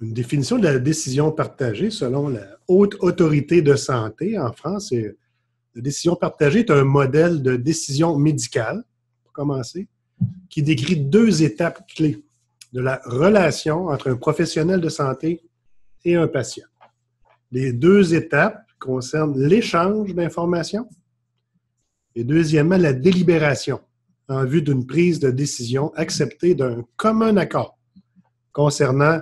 une définition de la décision partagée selon la Haute Autorité de santé en France. La décision partagée est un modèle de décision médicale, pour commencer, qui décrit deux étapes clés de la relation entre un professionnel de santé et un patient. Les deux étapes concernent l'échange d'informations et deuxièmement, la délibération en vue d'une prise de décision acceptée d'un commun accord concernant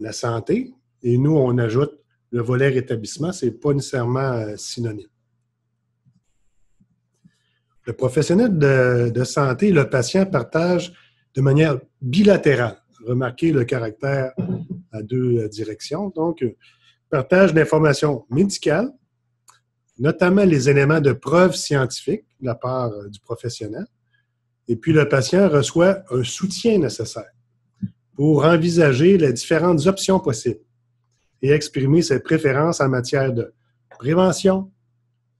la santé. Et nous, on ajoute le volet rétablissement, ce n'est pas nécessairement synonyme. Le professionnel de santé et le patient partagent de manière bilatérale. Remarquez le caractère à deux directions. Donc, partage d'informations médicales, notamment les éléments de preuve scientifique de la part du professionnel. Et puis, le patient reçoit un soutien nécessaire pour envisager les différentes options possibles et exprimer ses préférences en matière de prévention,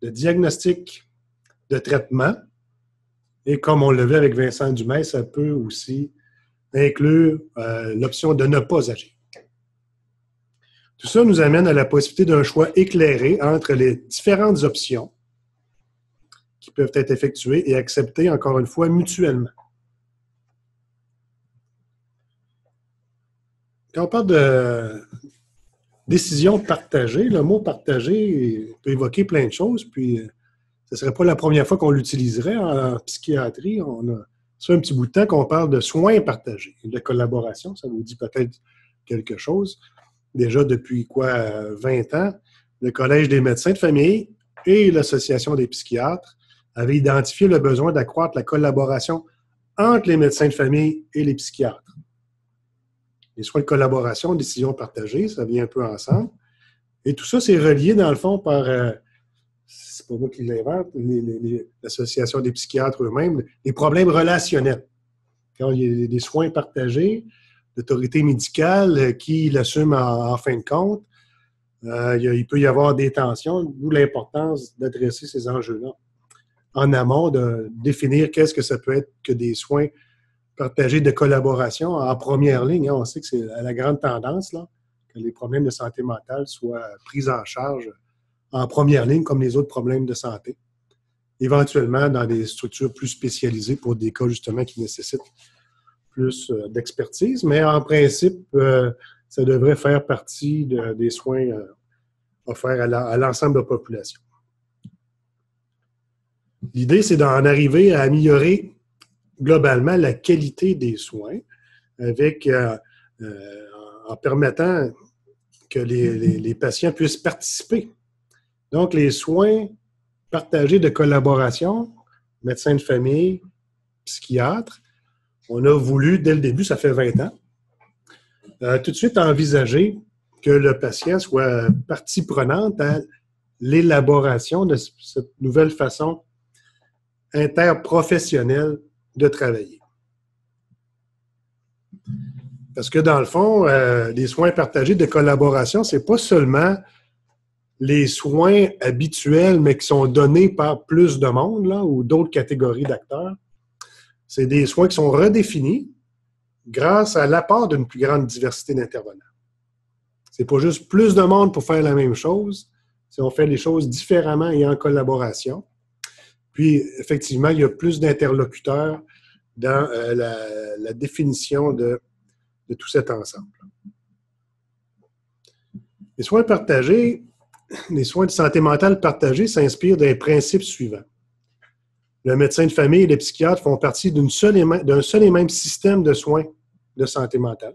de diagnostic, de traitement. Et comme on le vu avec Vincent Dumais, ça peut aussi inclure l'option de ne pas agir. Tout ça nous amène à la possibilité d'un choix éclairé entre les différentes options qui peuvent être effectuées et acceptées, encore une fois, mutuellement. Quand on parle de décision partagée, le mot partagé peut évoquer plein de choses, puis ce ne serait pas la première fois qu'on l'utiliserait en psychiatrie. On a fait un petit bout de temps qu'on parle de soins partagés, de collaboration, ça vous dit peut-être quelque chose. Déjà depuis 20 ans, le Collège des médecins de famille et l'Association des psychiatres avaient identifié le besoin d'accroître la collaboration entre les médecins de famille et les psychiatres. Les soins de collaboration, décision partagée, ça vient un peu ensemble. Et tout ça, c'est relié, dans le fond, par, c'est pas moi qui l'invente, l'Association des psychiatres eux-mêmes, les problèmes relationnels. Quand il y a des soins partagés, l'autorité médicale qui l'assume en fin de compte, il peut y avoir des tensions, d'où l'importance d'adresser ces enjeux-là en amont, de définir qu'est-ce que ça peut être que des soins partagés de collaboration en première ligne. On sait que c'est la grande tendance, là, que les problèmes de santé mentale soient pris en charge en première ligne comme les autres problèmes de santé. Éventuellement, dans des structures plus spécialisées pour des cas justement qui nécessitent plus d'expertise, mais en principe, ça devrait faire partie des soins offerts à l'ensemble de la population. L'idée, c'est d'en arriver à améliorer globalement la qualité des soins avec, en permettant que les patients puissent participer. Donc, les soins partagés de collaboration, médecins de famille, psychiatres, on a voulu, dès le début, ça fait 20 ans, tout de suite envisager que le patient soit partie prenante à l'élaboration de cette nouvelle façon interprofessionnelle de travailler. Parce que dans le fond, les soins partagés de collaboration, c'est pas seulement les soins habituels, mais qui sont donnés par plus de monde là, ou d'autres catégories d'acteurs. C'est des soins qui sont redéfinis grâce à l'apport d'une plus grande diversité d'intervenants. C'est pas juste plus de monde pour faire la même chose, c'est on fait les choses différemment et en collaboration. Puis, effectivement, il y a plus d'interlocuteurs dans la définition de tout cet ensemble. Les soins partagés, les soins de santé mentale partagés s'inspirent des principes suivants. Le médecin de famille et les psychiatres font partie d'un seul et même système de soins de santé mentale.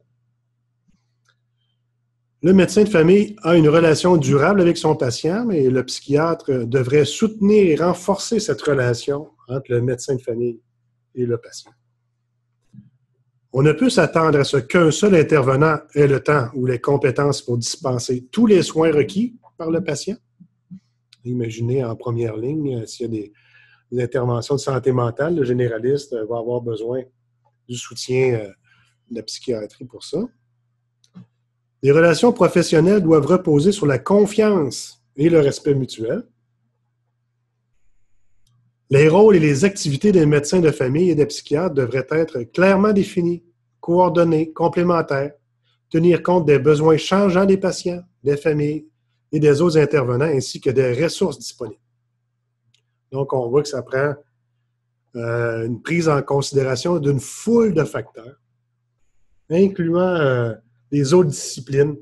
Le médecin de famille a une relation durable avec son patient, mais le psychiatre devrait soutenir et renforcer cette relation entre le médecin de famille et le patient. On ne peut s'attendre à ce qu'un seul intervenant ait le temps ou les compétences pour dispenser tous les soins requis par le patient. Imaginez en première ligne, s'il y a des interventions de santé mentale, le généraliste va avoir besoin du soutien de la psychiatrie pour ça. Les relations professionnelles doivent reposer sur la confiance et le respect mutuel. Les rôles et les activités des médecins de famille et des psychiatres devraient être clairement définis, coordonnés, complémentaires, tenir compte des besoins changeants des patients, des familles et des autres intervenants, ainsi que des ressources disponibles. Donc, on voit que ça prend une prise en considération d'une foule de facteurs, incluant les autres disciplines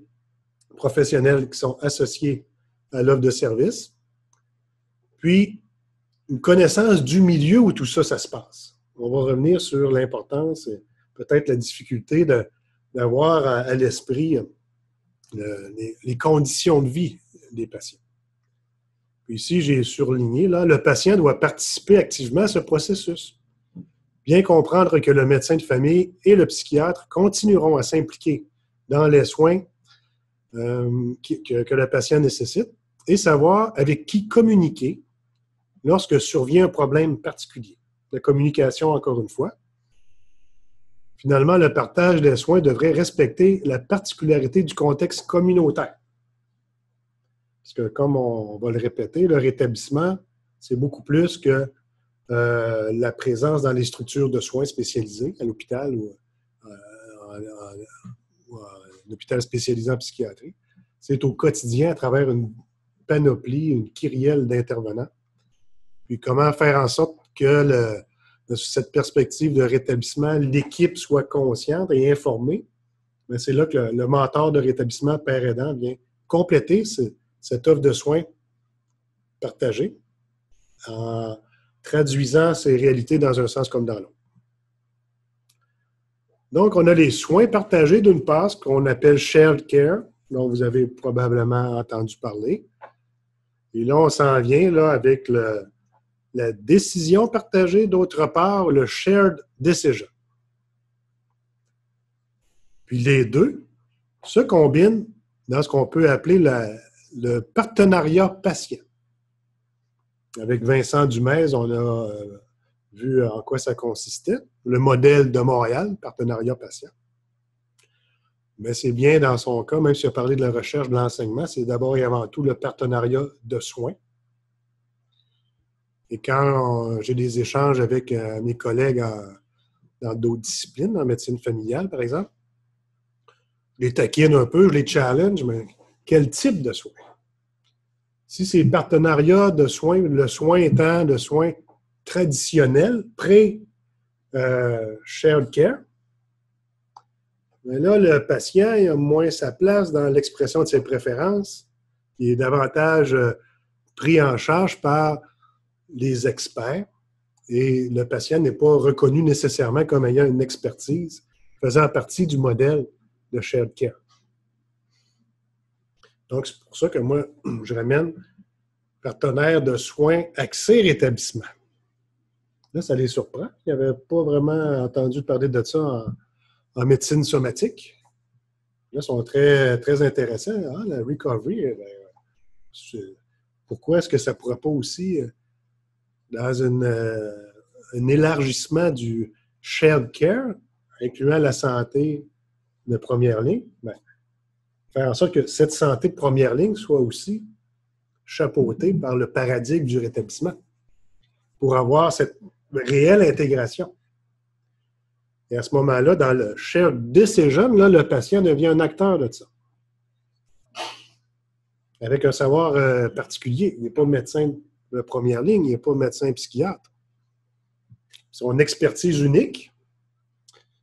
professionnelles qui sont associées à l'offre de service, puis une connaissance du milieu où tout ça, ça se passe. On va revenir sur l'importance et peut-être la difficulté d'avoir à l'esprit les conditions de vie des patients. Puis ici, j'ai surligné, là, le patient doit participer activement à ce processus. Bien comprendre que le médecin de famille et le psychiatre continueront à s'impliquer dans les soins que le patient nécessite et savoir avec qui communiquer lorsque survient un problème particulier. La communication, encore une fois. Finalement, le partage des soins devrait respecter la particularité du contexte communautaire. Parce que, comme on va le répéter, le rétablissement, c'est beaucoup plus que la présence dans les structures de soins spécialisées, à l'hôpital ou un hôpital spécialisé en psychiatrie. C'est au quotidien, à travers une panoplie, une kyrielle d'intervenants. Puis comment faire en sorte que cette perspective de rétablissement, l'équipe soit consciente et informée. Mais c'est là que le mentor de rétablissement père aidant vient compléter cette offre de soins partagée en traduisant ces réalités dans un sens comme dans l'autre. Donc, on a les soins partagés d'une part, ce qu'on appelle shared care, dont vous avez probablement entendu parler. Et là, on s'en vient là, avec la décision partagée, d'autre part, le shared decision. Puis les deux se combinent dans ce qu'on peut appeler le partenariat patient. Avec Vincent Dumais, on a vu en quoi ça consistait. Le modèle de Montréal, partenariat patient. Mais c'est bien dans son cas, même s'il a parlé de la recherche, de l'enseignement, c'est d'abord et avant tout le partenariat de soins. Et quand j'ai des échanges avec mes collègues dans d'autres disciplines, en médecine familiale, par exemple, je les taquine un peu, je les challenge, mais quel type de soins? Si c'est le partenariat de soins, le soin étant de soins traditionnels, pré-shared care, mais là, le patient il a moins sa place dans l'expression de ses préférences. Il est davantage pris en charge par les experts et le patient n'est pas reconnu nécessairement comme ayant une expertise faisant partie du modèle de shared care. Donc, c'est pour ça que moi, je ramène partenaire de soins axés rétablissement. Là, ça les surprend. Ils n'avaient pas vraiment entendu parler de ça en médecine somatique. Là, ils sont très, très intéressants. Ah, la recovery, pourquoi est-ce que ça ne pourrait pas aussi, dans un élargissement du shared care, incluant la santé de première ligne, faire en sorte que cette santé de première ligne soit aussi chapeautée par le paradigme du rétablissement pour avoir cette réelle intégration. Et à ce moment-là, dans le shared decision, là, le patient devient un acteur de ça. Avec un savoir particulier. Il n'est pas médecin de première ligne, il n'est pas médecin psychiatre. Son expertise unique,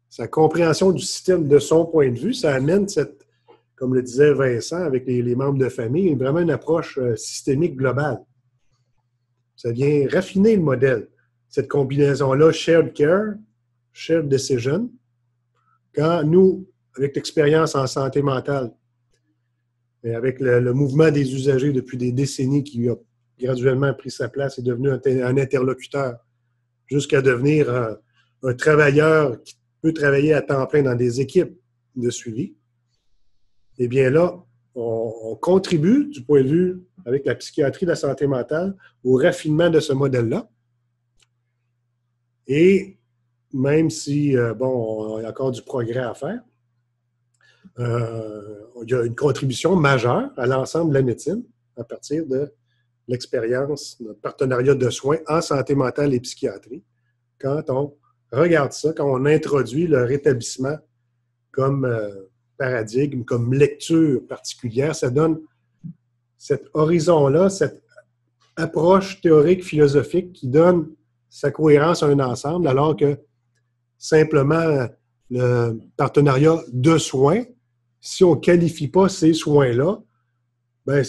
sa compréhension du système de son point de vue, ça amène cette, comme le disait Vincent avec les membres de famille, vraiment une approche systémique globale. Ça vient raffiner le modèle. Cette combinaison-là, shared care, shared decision, quand nous, avec l'expérience en santé mentale, et avec le mouvement des usagers depuis des décennies qui a graduellement pris sa place et est devenu un interlocuteur, jusqu'à devenir un travailleur qui peut travailler à temps plein dans des équipes de suivi, eh bien là, on contribue, du point de vue, avec la psychiatrie de la santé mentale, au raffinement de ce modèle-là. Et même si, il y a encore du progrès à faire, il y a une contribution majeure à l'ensemble de la médecine à partir de l'expérience, notre partenariat de soins en santé mentale et psychiatrie, quand on regarde ça, quand on introduit le rétablissement comme paradigme, comme lecture particulière. Ça donne cet horizon-là, cette approche théorique, philosophique qui donne sa cohérence à un ensemble, alors que simplement le partenariat de soins, si on ne qualifie pas ces soins-là, ben,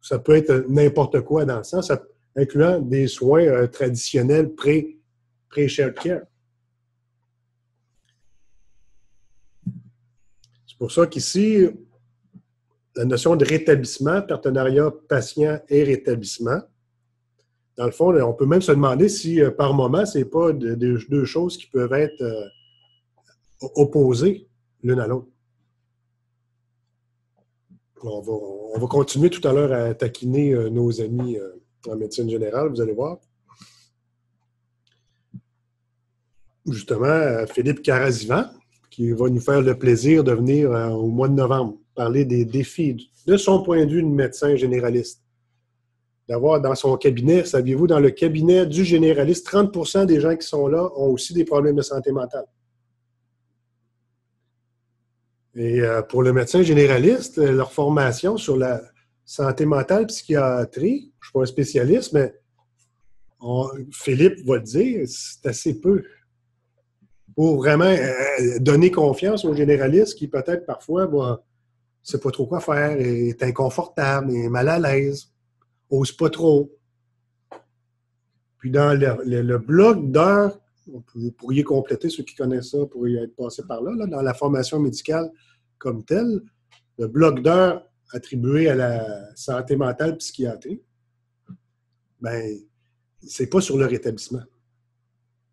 ça peut être n'importe quoi dans le sens, incluant des soins traditionnels pré-shared care. C'est pour ça qu'ici, la notion de rétablissement, partenariat patient et rétablissement, dans le fond, on peut même se demander si par moment, ce n'est pas deux choses qui peuvent être opposées l'une à l'autre. On va continuer tout à l'heure à taquiner nos amis en médecine générale, vous allez voir. Justement, Philippe Carazivan, qui va nous faire le plaisir de venir au mois de novembre parler des défis de son point de vue de médecin généraliste. D'avoir dans son cabinet, saviez-vous, dans le cabinet du généraliste, 30% des gens qui sont là ont aussi des problèmes de santé mentale. Et pour le médecin généraliste, leur formation sur la santé mentale, psychiatrie, je ne suis pas un spécialiste, mais Philippe va le dire, c'est assez peu pour vraiment donner confiance aux généralistes qui peut-être parfois ne sait pas trop quoi faire, est inconfortable, est mal à l'aise, n'ose pas trop. Puis dans le bloc d'heures, vous pourriez compléter, ceux qui connaissent ça, pourraient être passés par là, dans la formation médicale comme telle, le bloc d'heures attribué à la santé mentale psychiatrie, bien, c'est pas sur le rétablissement.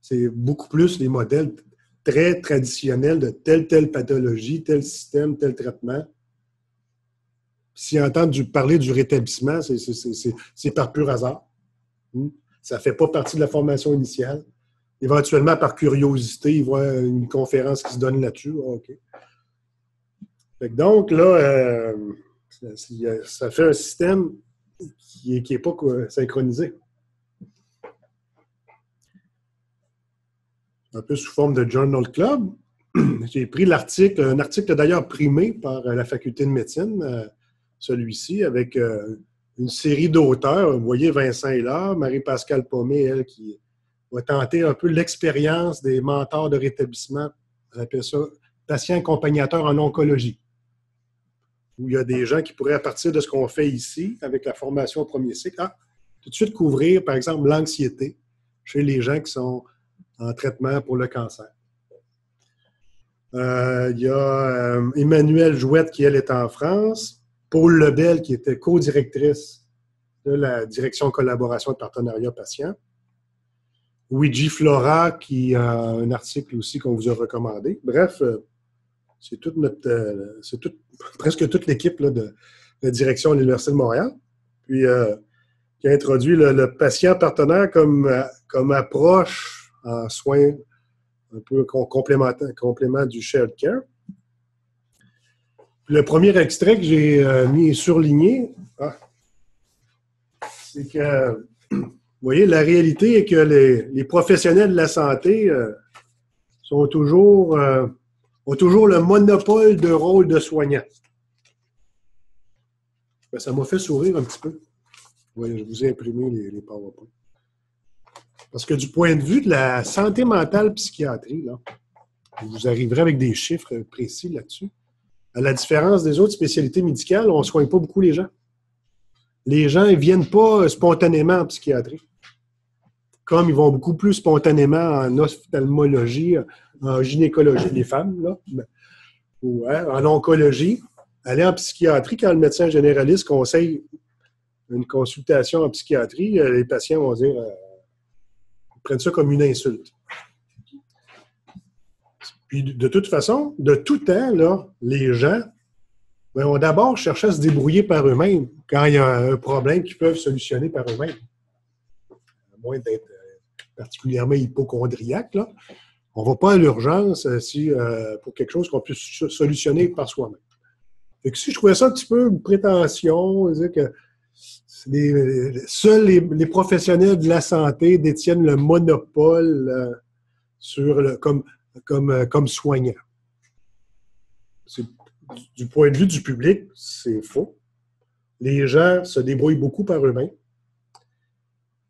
C'est beaucoup plus les modèles très traditionnels de telle pathologie, tel système, tel traitement. Si entendre parler du rétablissement, c'est par pur hasard. Ça ne fait pas partie de la formation initiale. Éventuellement, par curiosité, ils voient une conférence qui se donne là-dessus. OK. Donc, là, ça fait un système qui n'est pas synchronisé. Un peu sous forme de Journal Club. J'ai pris l'article, un article d'ailleurs primé par la faculté de médecine, celui-ci, avec une série d'auteurs. Vous voyez Vincent Hélard, Marie-Pascale Pommet, elle, qui va tenter un peu l'expérience des mentors de rétablissement. On appelle ça patient accompagnateur en oncologie. Où il y a des gens qui pourraient, à partir de ce qu'on fait ici, avec la formation au premier cycle, tout de suite couvrir, par exemple, l'anxiété chez les gens qui sont en traitement pour le cancer. Il y a Emmanuelle Jouette, qui, elle, est en France. Paul Lebel, qui était co-directrice de la direction collaboration et partenariat patient. Luigi Flora, qui a un article aussi qu'on vous a recommandé. Bref, c'est presque toute l'équipe là, de la direction de l'Université de Montréal. Puis, qui a introduit le patient partenaire comme approche en soins un peu complément du shared care. Le premier extrait que j'ai mis surligné, c'est que, vous voyez, la réalité est que les professionnels de la santé ont toujours le monopole de rôle de soignant. Ben, ça m'a fait sourire un petit peu. Oui, je vous ai imprimé les PowerPoint. Parce que du point de vue de la santé mentale psychiatrie, là, vous arriverez avec des chiffres précis là-dessus. À la différence des autres spécialités médicales, on ne soigne pas beaucoup les gens. Les gens ne viennent pas spontanément en psychiatrie. Comme ils vont beaucoup plus spontanément en ophtalmologie, en gynécologie, les femmes, là, ou en oncologie, aller en psychiatrie, quand le médecin généraliste conseille une consultation en psychiatrie, les patients vont dire ils prennent ça comme une insulte. Puis, de toute façon, de tout temps, là, les gens vont d'abord chercher à se débrouiller par eux-mêmes quand il y a un problème qu'ils peuvent solutionner par eux-mêmes. À moins d'être particulièrement hypochondriaque, là, on ne va pas à l'urgence pour quelque chose qu'on peut solutionner par soi-même. Fait que si je trouvais ça un petit peu une prétention, dire que seuls les professionnels de la santé détiennent le monopole comme soignant. du point de vue du public, c'est faux. Les gens se débrouillent beaucoup par eux-mêmes.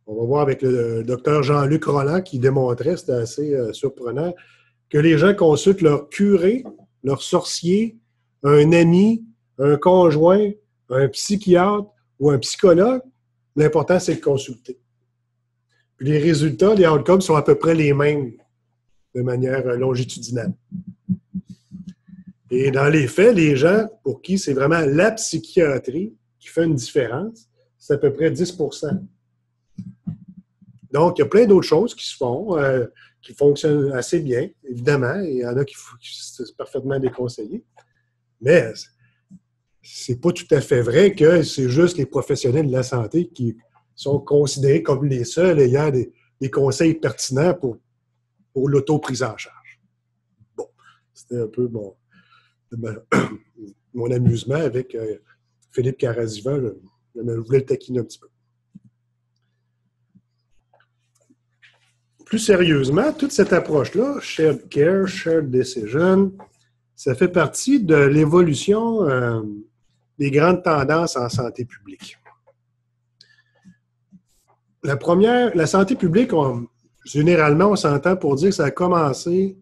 On va voir avec le docteur Jean-Luc Roland qui démontrait, c'était assez surprenant, que les gens consultent leur curé, leur sorcier, un ami, un conjoint, un psychiatre ou un psychologue. L'important, c'est de consulter. Puis les résultats, les outcomes sont à peu près les mêmes de manière longitudinale. Et dans les faits, les gens pour qui c'est vraiment la psychiatrie qui fait une différence, c'est à peu près 10%. Donc, il y a plein d'autres choses qui se font, qui fonctionnent assez bien, évidemment. Il y en a qui c'est parfaitement déconseillé. Mais c'est pas tout à fait vrai que c'est juste les professionnels de la santé qui sont considérés comme les seuls ayant des conseils pertinents pour l'auto-prise en charge. Bon, c'était un peu mon amusement avec Philippe Carazivan. Je voulais le taquiner un petit peu. Plus sérieusement, toute cette approche-là, Shared Care, Shared Decision, ça fait partie de l'évolution des grandes tendances en santé publique. La première, la santé publique, généralement, on s'entend pour dire que ça a commencé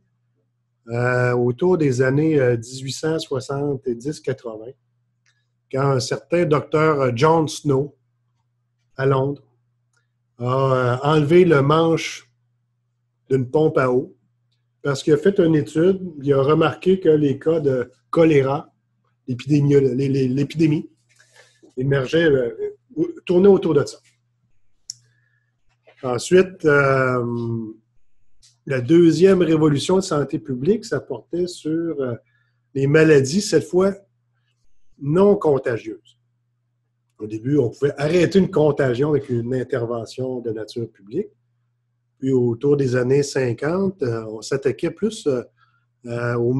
autour des années 1870-80, quand un certain docteur John Snow, à Londres, a enlevé le manche d'une pompe à eau parce qu'il a fait une étude, il a remarqué que les cas de choléra, l'épidémie, émergeaient, tournaient autour de ça. Ensuite, la deuxième révolution de santé publique, ça portait sur les maladies, cette fois non contagieuses. Au début, on pouvait arrêter une contagion avec une intervention de nature publique. Puis autour des années 50, on s'attaquait plus aux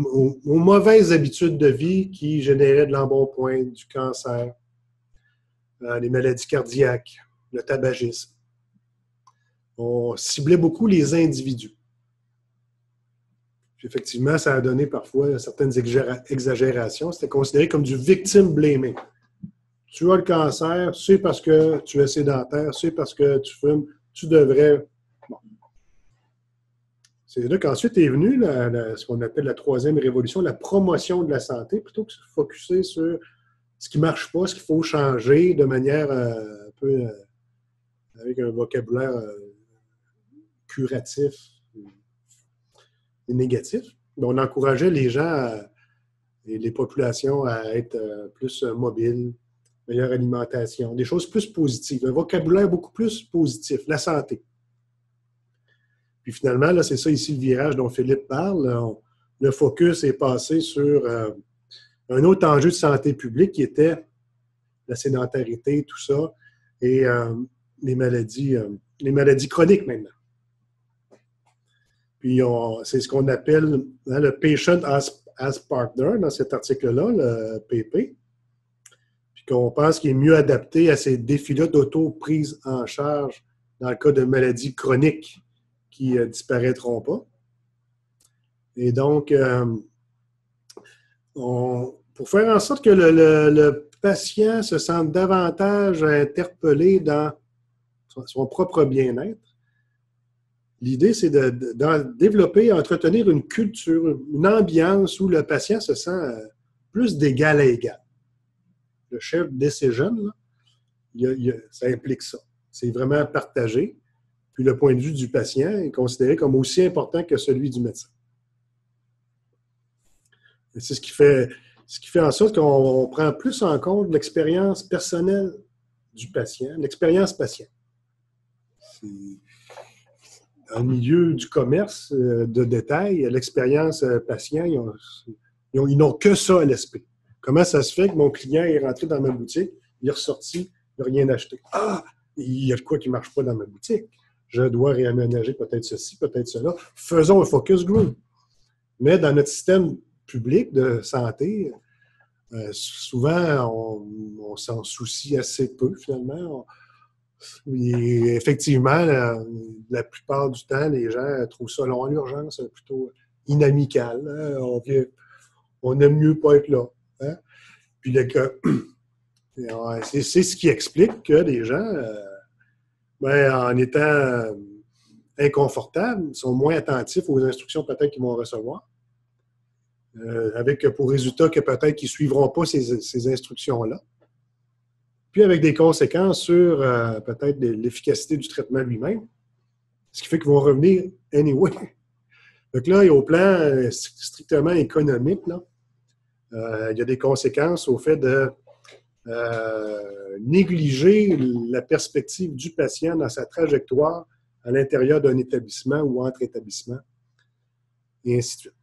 mauvaises habitudes de vie qui généraient de l'embonpoint, du cancer, les maladies cardiaques, le tabagisme. On ciblait beaucoup les individus. Puis effectivement, ça a donné parfois certaines exagérations. C'était considéré comme du victim blaming. Tu as le cancer, c'est parce que tu es sédentaire, c'est parce que tu fumes, tu devrais... Bon. C'est là qu'ensuite est venue ce qu'on appelle la troisième révolution, la promotion de la santé, plutôt que de se focusser sur ce qui ne marche pas, ce qu'il faut changer de manière un peu avec un vocabulaire curatif et négatif. On encourageait les gens et les populations à être plus mobiles, meilleure alimentation, des choses plus positives, un vocabulaire beaucoup plus positif, la santé. Puis finalement, là, c'est ça ici le virage dont Philippe parle. Le focus est passé sur un autre enjeu de santé publique qui était la sédentarité, tout ça, et les maladies chroniques maintenant. Puis c'est ce qu'on appelle le patient as partner dans cet article-là, le PP, puis qu'on pense qu'il est mieux adapté à ces défis-là d'auto-prise en charge dans le cas de maladies chroniques qui ne disparaîtront pas. Et donc, pour faire en sorte que le patient se sente davantage interpellé dans son propre bien-être, l'idée, c'est de développer, entretenir une culture, une ambiance où le patient se sent plus d'égal à égal. Le chef decision, là, ça implique ça. C'est vraiment partagé. Puis le point de vue du patient est considéré comme aussi important que celui du médecin. Et c'est ce qui fait en sorte qu'on prend plus en compte l'expérience personnelle du patient, l'expérience patient. Dans le milieu du commerce de détail, l'expérience patient, ils n'ont que ça à l'esprit. Comment ça se fait que mon client est rentré dans ma boutique, il est ressorti, il n'a rien acheté? Ah, il y a de quoi qui ne marche pas dans ma boutique. Je dois réaménager peut-être ceci, peut-être cela. Faisons un focus group. Mais dans notre système public de santé, souvent, on s'en soucie assez peu, finalement. Et effectivement, la plupart du temps, les gens trouvent ça long à l'urgence, plutôt inamical. Hein? On aime mieux pas être là. Hein? Puis c'est ce qui explique que les gens, en étant inconfortables, sont moins attentifs aux instructions peut-être qu'ils vont recevoir, avec pour résultat que peut-être qu'ils ne suivront pas ces instructions-là. Puis avec des conséquences sur peut-être l'efficacité du traitement lui-même, ce qui fait qu'ils vont revenir anyway. Donc là, au plan strictement économique, là, il y a des conséquences au fait de négliger la perspective du patient dans sa trajectoire à l'intérieur d'un établissement ou entre établissements, et ainsi de suite.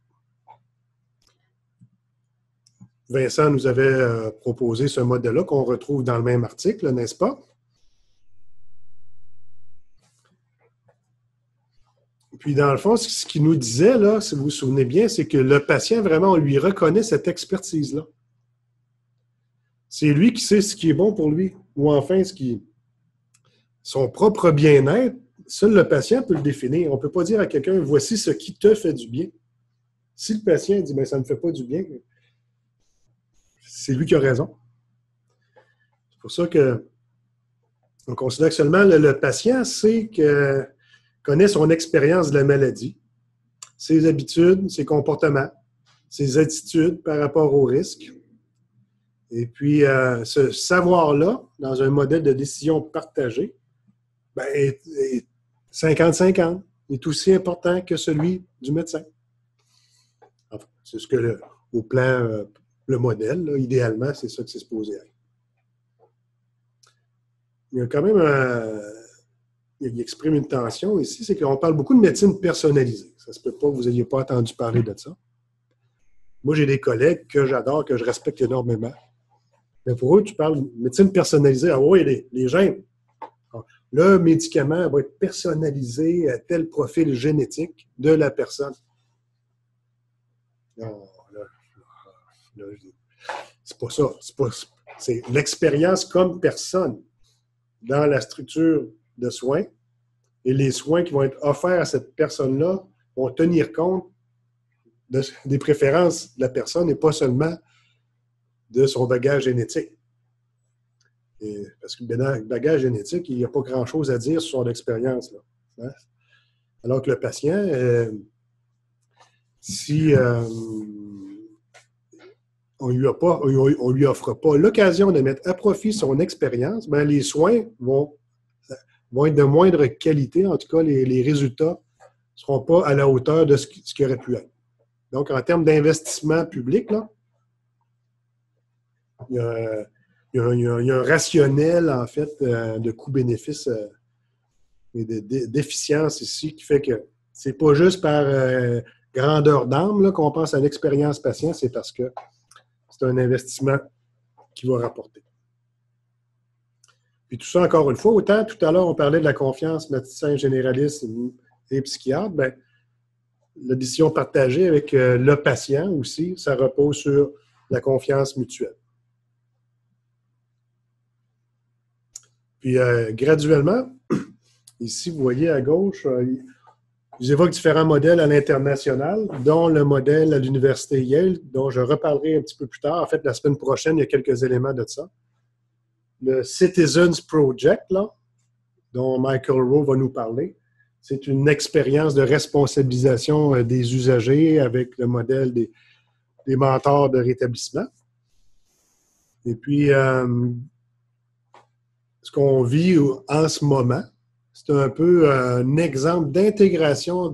Vincent nous avait proposé ce modèle-là qu'on retrouve dans le même article, n'est-ce pas? Puis, dans le fond, ce qu'il nous disait, là, si vous vous souvenez bien, c'est que le patient, vraiment, on lui reconnaît cette expertise-là. C'est lui qui sait ce qui est bon pour lui, ou enfin, son propre bien-être, seul le patient peut le définir. On ne peut pas dire à quelqu'un, voici ce qui te fait du bien. Si le patient dit, bien, ça ne me fait pas du bien, c'est lui qui a raison. C'est pour ça qu'on considère que seulement le patient connaît son expérience de la maladie, ses habitudes, ses comportements, ses attitudes par rapport au risque. Et puis, ce savoir-là, dans un modèle de décision partagée, est 50-50, est aussi important que celui du médecin. Enfin, c'est ce que, au plan, le modèle, là, idéalement, c'est ça que c'est supposé être. Il y a quand même il exprime une tension ici, c'est qu'on parle beaucoup de médecine personnalisée. Ça se peut pas que vous n'ayez pas entendu parler de ça. Moi, j'ai des collègues que j'adore, que je respecte énormément. Mais pour eux, tu parles de médecine personnalisée. Ah oui, les gens, le médicament va être personnalisé à tel profil génétique de la personne. Non, là, c'est pas ça. C'est l'expérience comme personne dans la structure de soins et les soins qui vont être offerts à cette personne-là vont tenir compte des préférences de la personne et pas seulement de son bagage génétique. Parce que le bagage génétique, il n'y a pas grand-chose à dire sur son expérience. Hein? Alors que le patient, si on ne lui offre pas l'occasion de mettre à profit son expérience, ben les soins vont être de moindre qualité. En tout cas, les résultats ne seront pas à la hauteur de ce qui aurait pu être. Donc, en termes d'investissement public, là, il y a un rationnel, en fait, de coût-bénéfice et d'efficience ici qui fait que c'est pas juste par grandeur d'âme qu'on pense à l'expérience patient, c'est parce que c'est un investissement qui va rapporter. Puis tout ça, encore une fois, autant tout à l'heure, on parlait de la confiance médecin généraliste et psychiatre, bien, la décision partagée avec le patient aussi, ça repose sur la confiance mutuelle. Puis graduellement, ici, vous voyez à gauche, ils évoquent différents modèles à l'international, dont le modèle à l'Université Yale, dont je reparlerai un petit peu plus tard. En fait, la semaine prochaine, il y a quelques éléments de ça. Le Citizens Project, là, dont Michael Rowe va nous parler, c'est une expérience de responsabilisation des usagers avec le modèle des mentors de rétablissement. Et puis, ce qu'on vit en ce moment, c'est un peu un exemple d'intégration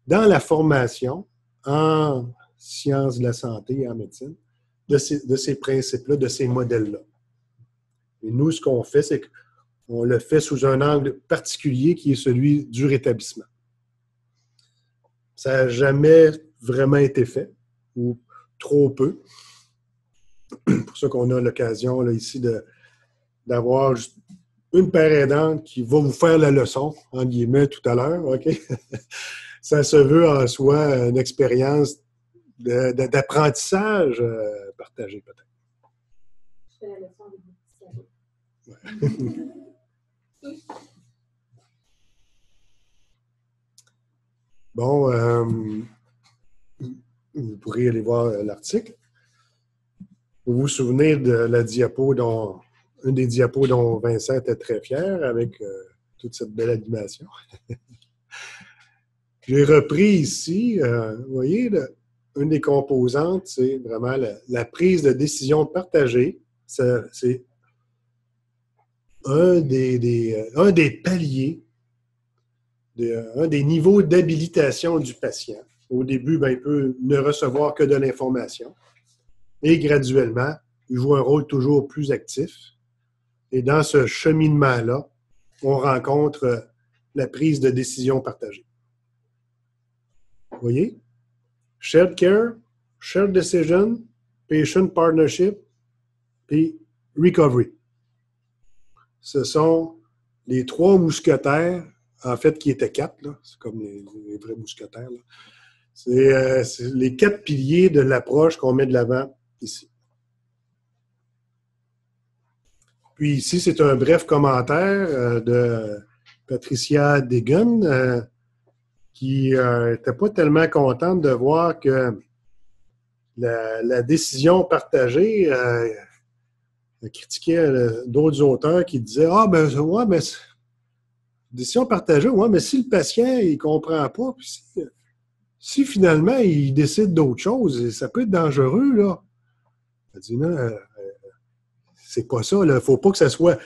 dans la formation en sciences de la santé et en médecine de ces principes-là, de ces modèles-là. Et nous, ce qu'on fait, c'est qu'on le fait sous un angle particulier qui est celui du rétablissement. Ça n'a jamais vraiment été fait, ou trop peu. C'est pour ça qu'on a l'occasion là, ici d'avoir une paire aidante qui va vous faire la leçon, en guillemets, tout à l'heure. OK? Ça se veut en soi une expérience d'apprentissage partagé, peut-être. Je fais la leçon avec des petits cadeaux. Bon, vous pourrez aller voir l'article. Vous vous souvenez de la diapo une des diapos dont Vincent était très fier avec toute cette belle animation. J'ai repris ici, vous voyez, une des composantes, c'est vraiment la prise de décision partagée. C'est un des paliers, un des niveaux d'habilitation du patient. Au début, il peut ne recevoir que de l'information. Et graduellement, il joue un rôle toujours plus actif. Et dans ce cheminement-là, on rencontre la prise de décision partagée. Vous voyez? Shared care, shared decision, patient partnership, puis recovery. Ce sont les 3 mousquetaires, en fait, qui étaient 4, là. C'est comme les vrais mousquetaires, là. C'est les 4 piliers de l'approche qu'on met de l'avant ici. Puis ici, c'est un bref commentaire de Patricia Degun, qui n'était pas tellement contente de voir que la décision partagée critiquait d'autres auteurs qui disaient « Ah, ben, ouais, mais décision partagée, ouais, mais si le patient, il ne comprend pas, puis si finalement, il décide d'autre chose, ça peut être dangereux, là. » Elle dit « Non, c'est pas ça, il ne faut pas que ça soit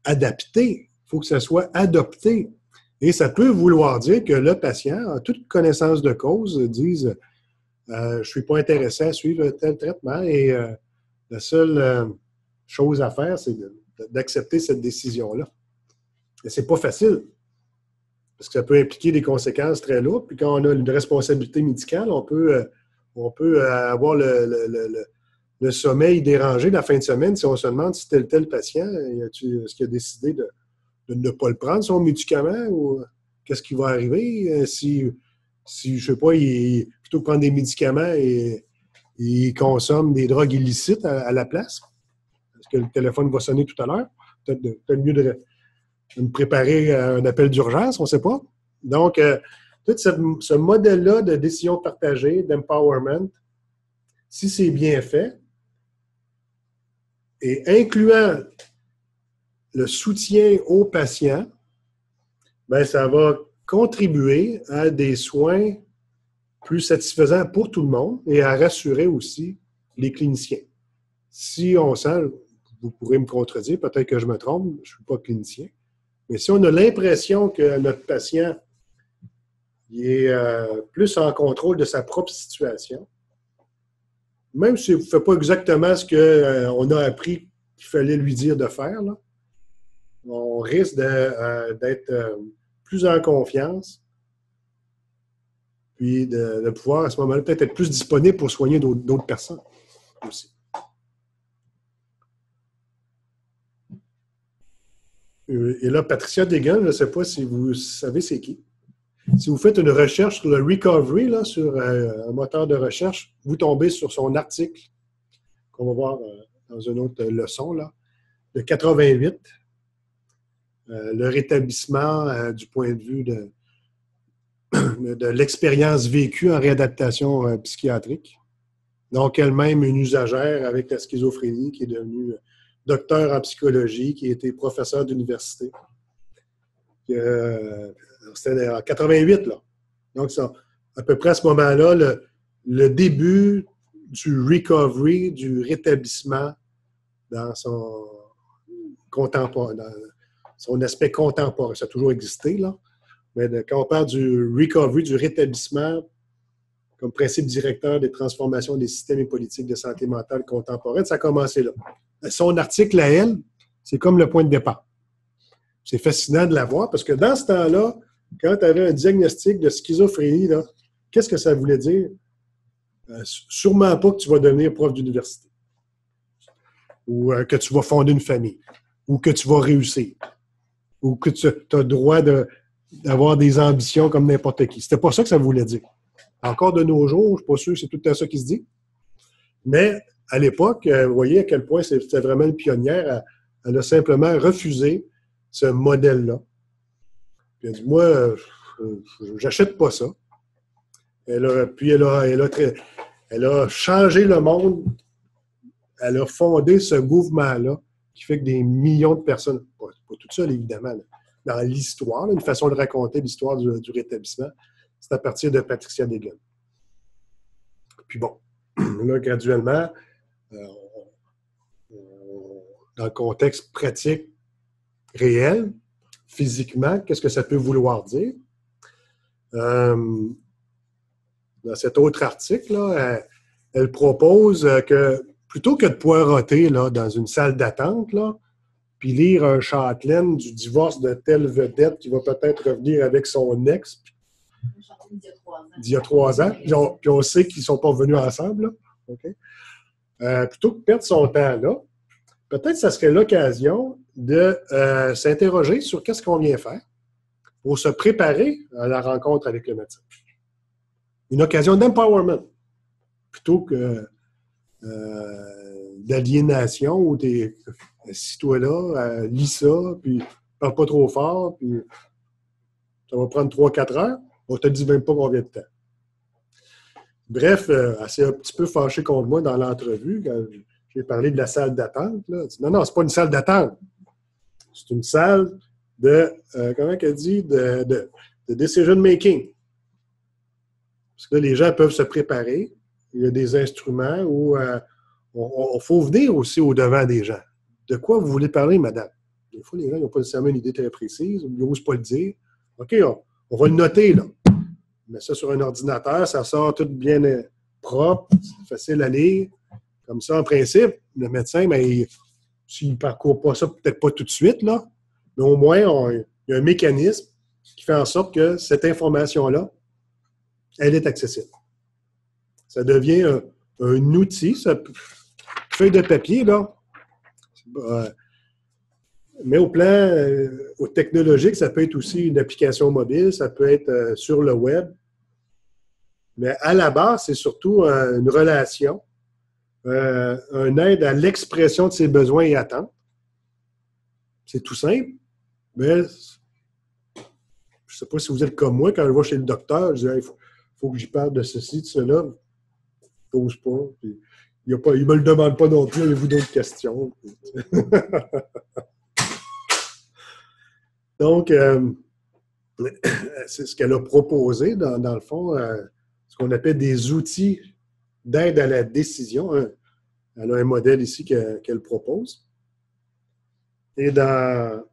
adapté, il faut que ça soit adopté. » Et ça peut vouloir dire que le patient, en toute connaissance de cause, dise je ne suis pas intéressé à suivre tel traitement et la seule chose à faire, c'est d'accepter cette décision-là. Et ce n'est pas facile, parce que ça peut impliquer des conséquences très lourdes. Puis quand on a une responsabilité médicale, on peut avoir le sommeil dérangé la fin de semaine si on se demande si tel patient, est-ce qu'il a décidé de ne pas le prendre, son médicament, ou qu'est-ce qui va arriver si je ne sais pas, plutôt que prendre des médicaments, il consomme des drogues illicites à la place. Est-ce que le téléphone va sonner tout à l'heure? Peut-être mieux de me préparer à un appel d'urgence, on ne sait pas. Donc, tout ce modèle-là de décision partagée, d'empowerment, si c'est bien fait, et incluant le soutien aux patients, bien, ça va contribuer à des soins plus satisfaisants pour tout le monde et à rassurer aussi les cliniciens. Si on sent, vous pourrez me contredire, peut-être que je me trompe, je ne suis pas clinicien, mais si on a l'impression que notre patient il est plus en contrôle de sa propre situation, même s'il ne fait pas exactement ce qu'on a appris qu'il fallait lui dire de faire, là, on risque d'être plus en confiance, puis de pouvoir à ce moment-là peut-être être plus disponible pour soigner d'autres personnes aussi. Et là, Patricia Degun, je ne sais pas si vous savez c'est qui. Si vous faites une recherche sur le recovery, là, sur un moteur de recherche, vous tombez sur son article qu'on va voir dans une autre leçon, là, de 88, le rétablissement du point de vue de l'expérience vécue en réadaptation psychiatrique. Donc, elle-même une usagère avec la schizophrénie qui est devenue docteur en psychologie, qui a été professeur d'université. C'était en 88, là. Donc, ça, à peu près à ce moment-là, le début du recovery, du rétablissement dans son aspect contemporain. Ça a toujours existé, là. Mais quand on parle du recovery, du rétablissement, comme principe directeur des transformations des systèmes et politiques de santé mentale contemporaine, ça a commencé là. Son article à elle, c'est comme le point de départ. C'est fascinant de la voir parce que dans ce temps-là, quand tu avais un diagnostic de schizophrénie, là, qu'est-ce que ça voulait dire? Sûrement pas que tu vas devenir prof d'université ou que tu vas fonder une famille ou que tu vas réussir ou que tu as le droit d'avoir des ambitions comme n'importe qui. C'était pas ça que ça voulait dire. Encore de nos jours, je ne suis pas sûr que c'est tout le temps ça qui se dit. Mais à l'époque, vous voyez à quel point c'était vraiment une pionnière. Elle a simplement refusé ce modèle-là. Puis elle a dit, moi, j'achète pas ça. Elle a changé le monde elle a fondé ce mouvement-là qui fait que des millions de personnes, pas toutes seules évidemment, là, dans l'histoire, là, une façon de raconter l'histoire du rétablissement, c'est à partir de Patricia Degan. Puis bon, là, graduellement, dans le contexte pratique, réel, physiquement, qu'est-ce que ça peut vouloir dire? Dans cet autre article, là, elle propose que plutôt que de poireauter là, dans une salle d'attente, là, puis lire un châtelaine du divorce de telle vedette qui va peut-être revenir avec son ex d'il y a 3 ans, puis on sait qu'ils ne sont pas revenus ensemble, là. Okay? Plutôt que de perdre son temps là, peut-être que ça serait l'occasion de s'interroger sur qu'est-ce qu'on vient faire pour se préparer à la rencontre avec le médecin. Une occasion d'empowerment plutôt que d'aliénation où tu es assis-toi là, lis ça, puis parle pas trop fort, puis ça va prendre 3-4 heures. On te dit même pas combien de temps. Bref, elle s'est un petit peu fâchée contre moi dans l'entrevue quand j'ai parlé de la salle d'attente. Là. Elle dit, non, c'est pas une salle d'attente. C'est une salle de, comment elle dit, de decision making. Parce que là, les gens peuvent se préparer. Il y a des instruments où il faut venir aussi au-devant des gens. De quoi vous voulez parler, madame? Des fois, les gens n'ont pas nécessairement une idée très précise, ils n'osent pas le dire. OK, on va le noter, là. On met ça sur un ordinateur, ça sort tout bien propre, facile à lire. Comme ça, en principe, le médecin, s'il ne parcourt pas ça, peut-être pas tout de suite, là, mais au moins, il y a un mécanisme qui fait en sorte que cette information-là, elle est accessible. Ça devient un outil, feuille de papier, là. Mais au plan technologique, ça peut être aussi une application mobile, ça peut être sur le web. Mais à la base, c'est surtout une relation, un aide à l'expression de ses besoins et attentes. C'est tout simple, mais je ne sais pas si vous êtes comme moi, quand je vais chez le docteur, je dis, il faut que j'y parle de ceci, de cela. Je n'ose pas. Puis, il ne me le demande pas non plus, avez-vous d'autres questions? Donc, c'est ce qu'elle a proposé, dans le fond, ce qu'on appelle des outils d'aide à la décision. Elle a un modèle ici qu'elle propose. Et dans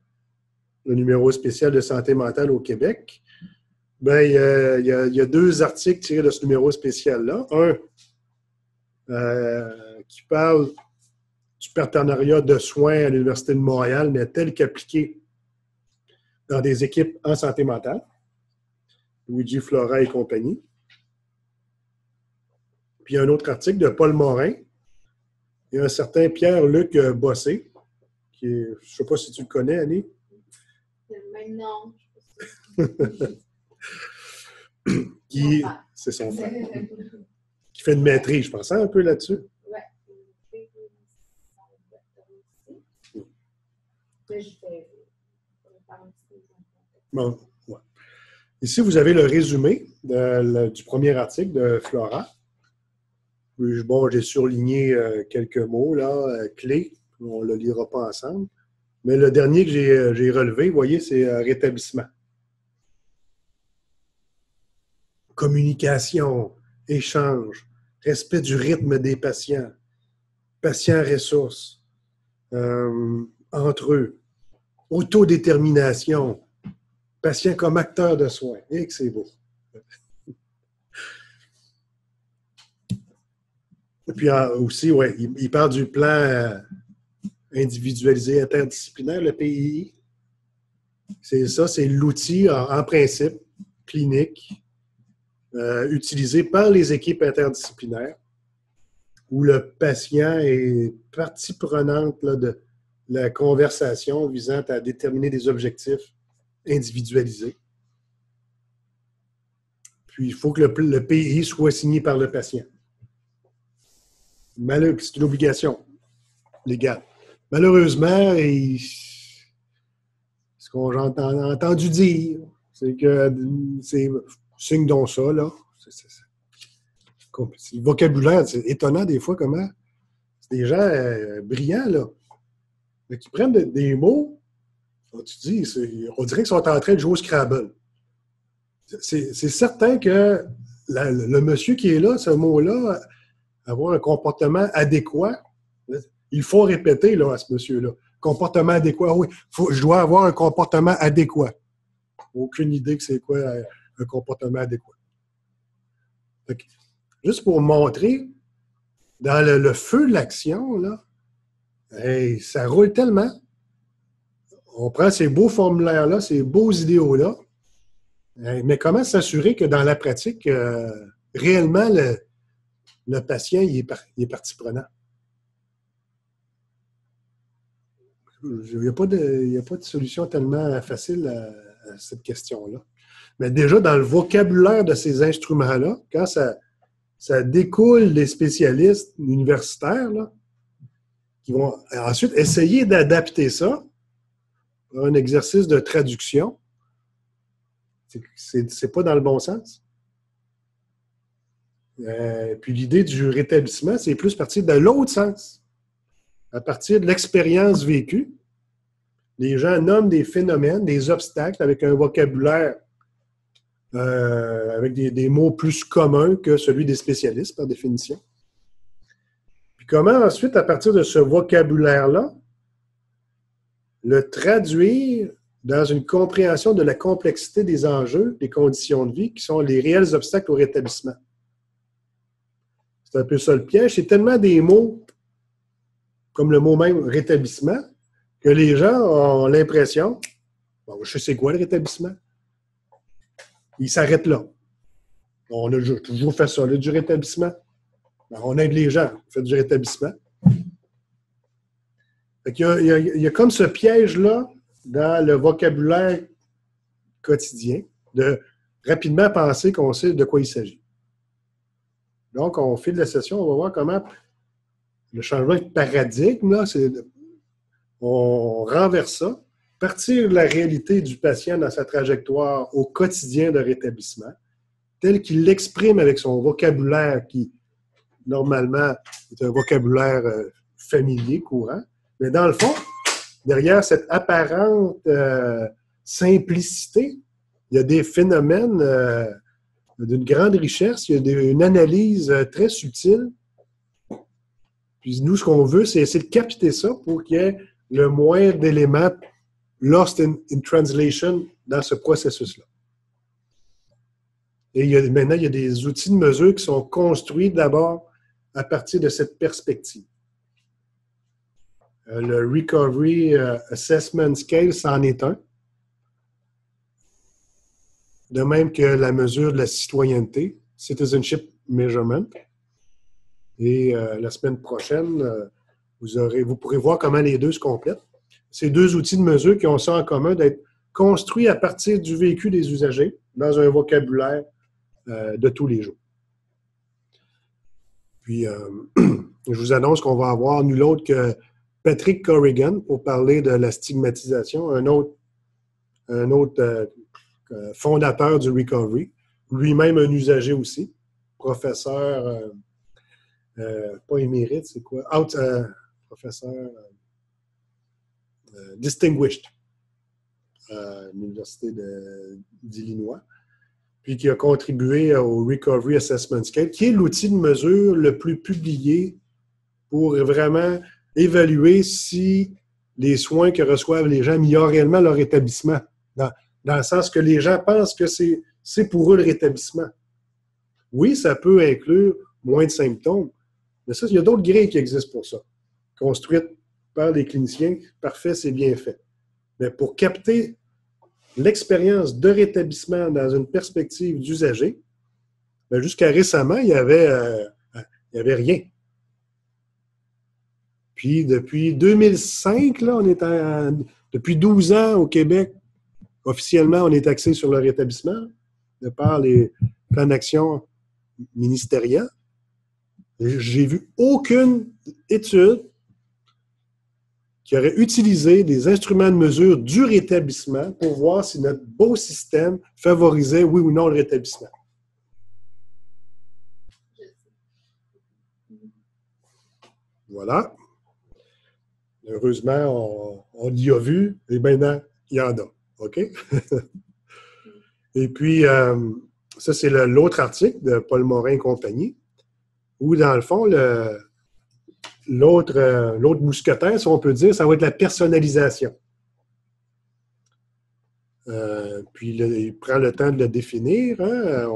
le numéro spécial de santé mentale au Québec, il y a 2 articles tirés de ce numéro spécial-là. Un qui parle du partenariat de soins à l'Université de Montréal, mais tel qu'appliqué dans des équipes en santé mentale, Luigi Flora et compagnie. Puis un autre article de Paul Morin et un certain Pierre-Luc Bossé, qui est, je ne sais pas si tu le connais, Annie. Non. C'est son frère. Qui fait une maîtrise, je pensais un peu là-dessus. Oui. Bon, ouais. Ici, vous avez le résumé du premier article de Flora. Bon, j'ai surligné quelques mots là, clés. On ne le lira pas ensemble. Mais le dernier que j'ai relevé, vous voyez, c'est rétablissement. Communication, échange, respect du rythme des patients, patients-ressources, entre eux, autodétermination, patient comme acteur de soins. Et que c'est beau. Et puis aussi, ouais, il parle du plan individualisé interdisciplinaire, le PII. C'est ça, c'est l'outil en principe clinique utilisé par les équipes interdisciplinaires où le patient est partie prenante là, de la conversation visant à déterminer des objectifs individualisés. Puis, il faut que le PI soit signé par le patient. C'est une obligation légale. Malheureusement, ce qu'on a entendu dire, c'est que c'est signe donc ça, là. Le vocabulaire, c'est étonnant des fois comment des gens brillants, là, mais qui prennent des mots, tu dis, on dirait qu'ils sont en train de jouer au Scrabble. C'est certain que le monsieur qui est là, ce mot-là, avoir un comportement adéquat, il faut répéter là, à ce monsieur-là. Comportement adéquat, oui, je dois avoir un comportement adéquat. Aucune idée que c'est quoi un comportement adéquat. Donc, juste pour montrer, dans le feu de l'action, là, hey, ça roule tellement. On prend ces beaux formulaires-là, ces beaux idéaux-là, mais comment s'assurer que dans la pratique, réellement, le patient il est partie prenante? Il n'y a pas de solution tellement facile à cette question-là. Mais déjà, dans le vocabulaire de ces instruments-là, quand ça découle des spécialistes universitaires, là, qui vont ensuite essayer d'adapter ça à un exercice de traduction, c'est pas dans le bon sens. Puis l'idée du rétablissement, c'est plus partir de l'autre sens. À partir de l'expérience vécue, les gens nomment des phénomènes, des obstacles avec un vocabulaire, avec des mots plus communs que celui des spécialistes, par définition. Puis comment ensuite, à partir de ce vocabulaire-là, le traduire dans une compréhension de la complexité des enjeux, des conditions de vie, qui sont les réels obstacles au rétablissement. C'est un peu ça le piège. C'est tellement des mots, comme le mot même rétablissement, que les gens ont l'impression, bon, je sais quoi le rétablissement? Ils s'arrêtent là. On a toujours fait ça, là, du rétablissement. Alors, on aide les gens, on fait du rétablissement. Fait qu'il il y a comme ce piège-là dans le vocabulaire quotidien, de rapidement penser qu'on sait de quoi il s'agit. Donc, au fil de la session, on va voir comment le changement de paradigme, là, on renverse ça, partir de la réalité du patient dans sa trajectoire au quotidien de rétablissement, tel qu'il l'exprime avec son vocabulaire qui, normalement, est un vocabulaire familier, courant. Mais dans le fond, derrière cette apparente simplicité, il y a des phénomènes d'une grande richesse, il y a une analyse très subtile. Puis nous, ce qu'on veut, c'est essayer de capter ça pour qu'il y ait le moins d'éléments lost in translation dans ce processus-là. Et maintenant, il y a des outils de mesure qui sont construits d'abord à partir de cette perspective. Le Recovery Assessment Scale, c'en est un. De même que la mesure de la citoyenneté, Citizenship Measurement. Et la semaine prochaine, vous pourrez voir comment les deux se complètent. Ces deux outils de mesure qui ont ça en commun d'être construits à partir du vécu des usagers dans un vocabulaire de tous les jours. Puis, je vous annonce qu'on va avoir nul autre que Patrick Corrigan pour parler de la stigmatisation, un autre fondateur du Recovery, lui-même un usager aussi, professeur, pas émérite, c'est quoi? Professeur distinguished à l'Université d'Illinois, puis qui a contribué au Recovery Assessment Scale, qui est l'outil de mesure le plus publié pour vraiment évaluer si les soins que reçoivent les gens améliorent réellement leur rétablissement, dans le sens que les gens pensent que c'est pour eux le rétablissement. Oui, ça peut inclure moins de symptômes, mais ça, il y a d'autres grilles qui existent pour ça, construites par des cliniciens. Parfait, c'est bien fait. Mais pour capter l'expérience de rétablissement dans une perspective d'usager, jusqu'à récemment, il n'y avait rien. Puis depuis 2005, là, depuis 12 ans au Québec, officiellement, on est axé sur le rétablissement de par les plans d'action ministériels. J'ai vu aucune étude qui aurait utilisé des instruments de mesure du rétablissement pour voir si notre beau système favorisait, oui ou non, le rétablissement. Voilà. Heureusement, on y a vu, et maintenant, il y en a. OK? Et puis, ça, c'est l'autre article de Paul Morin et compagnie, où, dans le fond, l'autre mousquetaire, si on peut dire, ça va être la personnalisation. Puis, il prend le temps de le définir. Hein?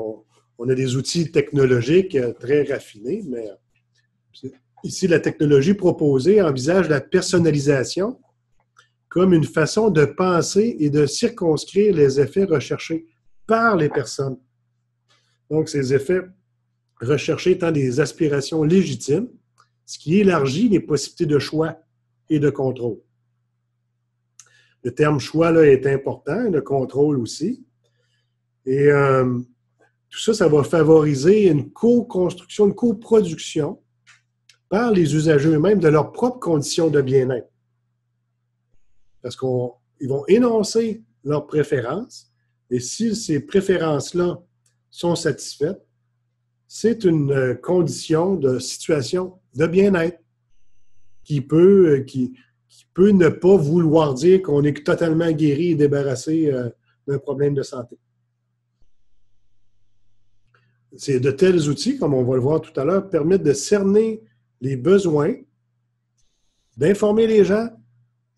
On a des outils technologiques très raffinés, mais ici, la technologie proposée envisage la personnalisation comme une façon de penser et de circonscrire les effets recherchés par les personnes. Donc, ces effets recherchés étant des aspirations légitimes, ce qui élargit les possibilités de choix et de contrôle. Le terme choix là, est important, le contrôle aussi. Et tout ça, ça va favoriser une co-construction, une coproduction par les usagers eux-mêmes de leurs propres conditions de bien-être. Parce qu'ils vont énoncer leurs préférences, et si ces préférences-là sont satisfaites, c'est une condition de situation de bien-être qui peut ne pas vouloir dire qu'on est totalement guéri et débarrassé d'un problème de santé. De tels outils, comme on va le voir tout à l'heure, permettent de cerner les besoins, d'informer les gens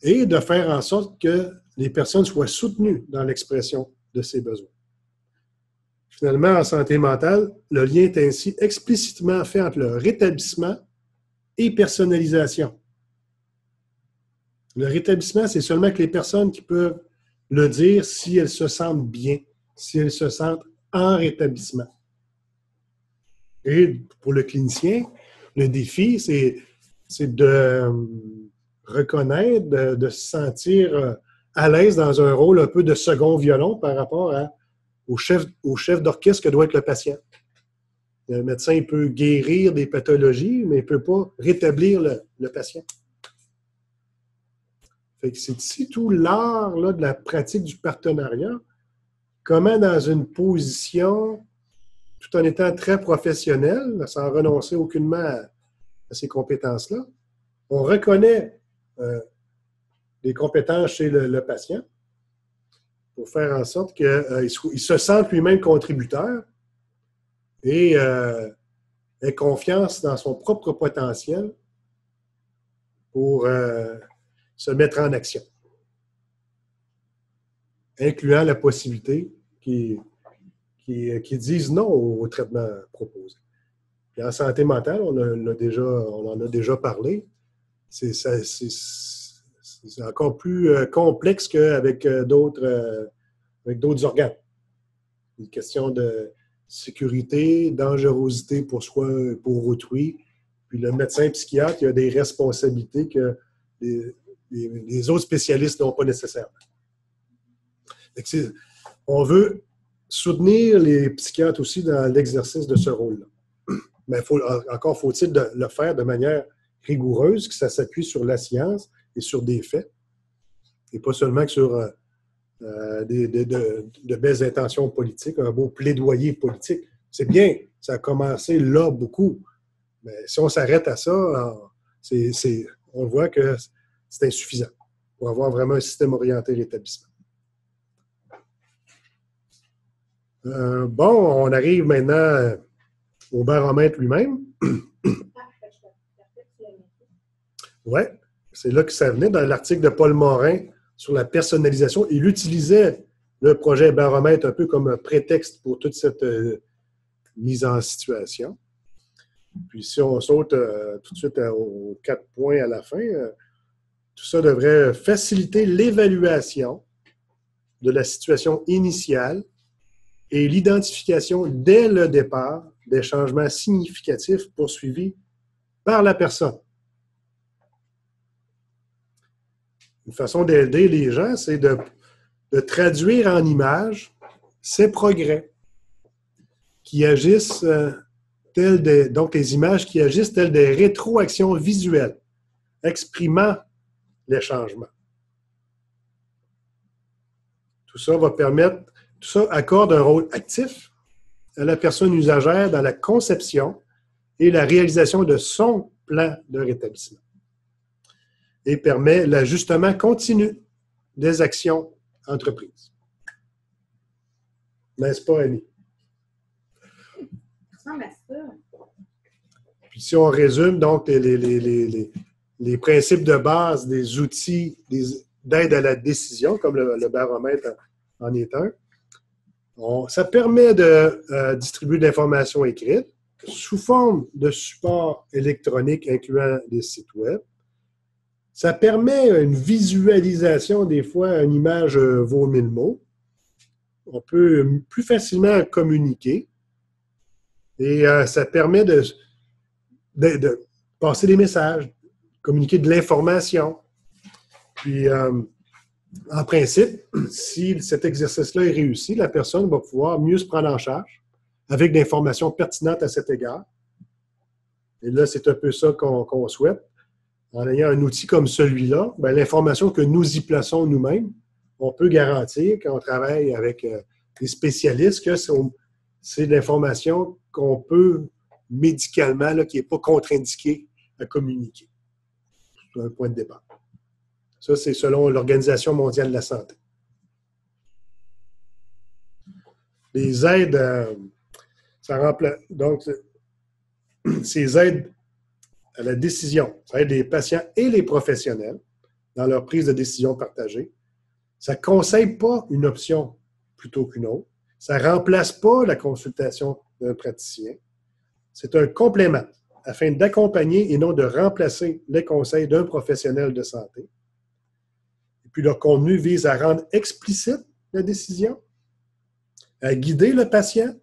et de faire en sorte que les personnes soient soutenues dans l'expression de ces besoins. Finalement, en santé mentale, le lien est ainsi explicitement fait entre le rétablissement et personnalisation. Le rétablissement, c'est seulement que les personnes qui peuvent le dire si elles se sentent bien, si elles se sentent en rétablissement. Et pour le clinicien, le défi, c'est de reconnaître, de se sentir à l'aise dans un rôle un peu de second violon par rapport au chef d'orchestre que doit être le patient. Le médecin il peut guérir des pathologies, mais il ne peut pas rétablir le patient. Fait que c'est ici tout l'art là, de la pratique du partenariat. Comment, dans une position, tout en étant très professionnel, sans renoncer aucunement à ces compétences-là, on reconnaît les compétences chez le patient pour faire en sorte qu'il se sente lui-même contributeur et ait confiance dans son propre potentiel pour se mettre en action, incluant la possibilité qu'ils disent non au traitement proposé. Puis en santé mentale, on en a déjà parlé, c'est encore plus complexe qu'avec d'autres organes. Une question de sécurité, dangerosité pour soi, pour autrui. Puis le médecin psychiatre, il a des responsabilités que les autres spécialistes n'ont pas nécessairement. On veut soutenir les psychiatres aussi dans l'exercice de ce rôle-là. Mais encore faut-il le faire de manière rigoureuse, que ça s'appuie sur la science et sur des faits, et pas seulement que sur de belles intentions politiques, un beau plaidoyer politique. C'est bien, ça a commencé là beaucoup, mais si on s'arrête à ça, on voit que c'est insuffisant pour avoir vraiment un système orienté rétablissement. Bon, on arrive maintenant au baromètre lui-même. Oui, c'est là que ça venait dans l'article de Paul Morin sur la personnalisation. Il utilisait le projet baromètre un peu comme un prétexte pour toute cette mise en situation. Puis si on saute tout de suite aux 4 points à la fin, tout ça devrait faciliter l'évaluation de la situation initiale et l'identification dès le départ des changements significatifs poursuivis par la personne. Une façon d'aider les gens, c'est de traduire en images ces progrès qui agissent donc les images qui agissent telles des rétroactions visuelles, exprimant les changements. Tout ça accorde un rôle actif à la personne usagère dans la conception et la réalisation de son plan de rétablissement et permet l'ajustement continu des actions entreprises. N'est-ce pas, Annie? Ça ressemble à ça. Puis si on résume donc les principes de base des outils d'aide à la décision, comme le baromètre en est un, ça permet de distribuer de l'information écrite sous forme de support électronique incluant des sites web. Ça permet une visualisation, des fois, une image vaut 1000 mots. On peut plus facilement communiquer et ça permet de passer des messages, communiquer de l'information. Puis, en principe, si cet exercice-là est réussi, la personne va pouvoir mieux se prendre en charge avec des informations pertinentes à cet égard. Et là, c'est un peu ça qu'on souhaite. En ayant un outil comme celui-là, bien, l'information que nous y plaçons nous-mêmes, on peut garantir qu'on travaille avec des spécialistes que c'est de l'information qu'on peut médicalement, là, qui n'est pas contre-indiquée à communiquer. C'est un point de départ. Ça, c'est selon l'Organisation mondiale de la santé. Les aides, ça remplace. Donc, ces aides à la décision, ça aide les patients et les professionnels dans leur prise de décision partagée. Ça ne conseille pas une option plutôt qu'une autre. Ça ne remplace pas la consultation d'un praticien. C'est un complément afin d'accompagner et non de remplacer les conseils d'un professionnel de santé. Et puis, leur contenu vise à rendre explicite la décision, à guider le patient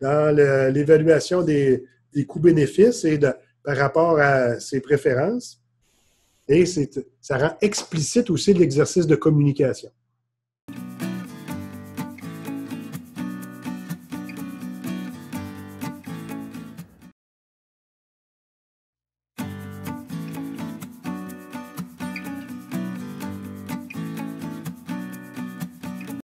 dans l'évaluation des coûts-bénéfices et par rapport à ses préférences. Et ça rend explicite aussi l'exercice de communication.